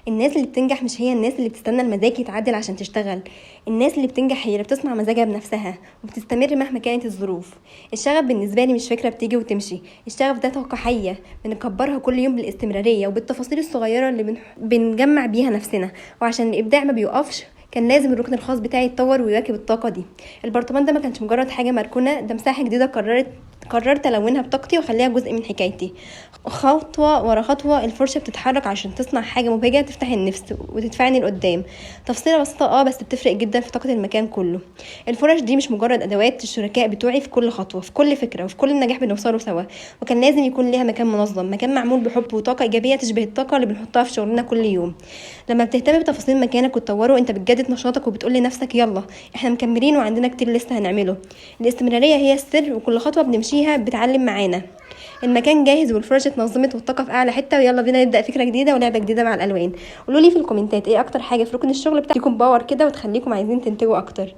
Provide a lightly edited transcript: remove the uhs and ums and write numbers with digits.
الناس اللي بتنجح مش هي الناس اللي بتستنى المزاج يتعدل عشان تشتغل. الناس اللي بتنجح هي اللي بتصنع مزاجها بنفسها وبتستمر مهما كانت الظروف. الشغف بالنسبة لي مش فكرة بتيجي وتمشي، الشغف ده طاقة حية بنكبرها كل يوم بالاستمرارية وبالتفاصيل الصغيرة اللي بنجمع بيها نفسنا. وعشان الإبداع ما بيقفش كان لازم الركن الخاص بتاعي يتطور ويواكب الطاقة دي. البرطمان ده ما كانش مجرد حاجة مركونة، ده مساحة جديدة قررت ألونها بطاقتي وأخليها جزء من حكايتي. خطوة ورا خطوة الفرشة بتتحرك عشان تصنع حاجة مبهجة تفتح النفس وتدفعني لقدام. تفصيلة بسيطة بس بتفرق جدا في طاقة المكان كله. الفرش دي مش مجرد أدوات، الشركاء بتوعي في كل خطوة، في كل فكرة، وفي كل نجاح بنوصله سوا. وكان لازم يكون ليها مكان منظم، مكان معمول بحب وطاقة إيجابية تشبه الطاقة اللي بنحطها في شغلنا كل يوم. لما بتهتم بتفاصيل مكانك وتطوره انت بتجدد نشاطك وبتقول لنفسك يلا احنا مكملين وعندنا كتير لسه هنعمله. الاستمرارية هي السر، وكل خطوة بنمشيها بتعلم معانا. المكان جاهز والفرش اتنظمت والطاقه في اعلى حته، ويلا بينا نبدا فكره جديده ولعبه جديده مع الالوان. قولوا لي في الكومنتات ايه اكتر حاجه في ركن الشغل بتاعكم باور كده وتخليكم عايزين تنتجوا اكتر.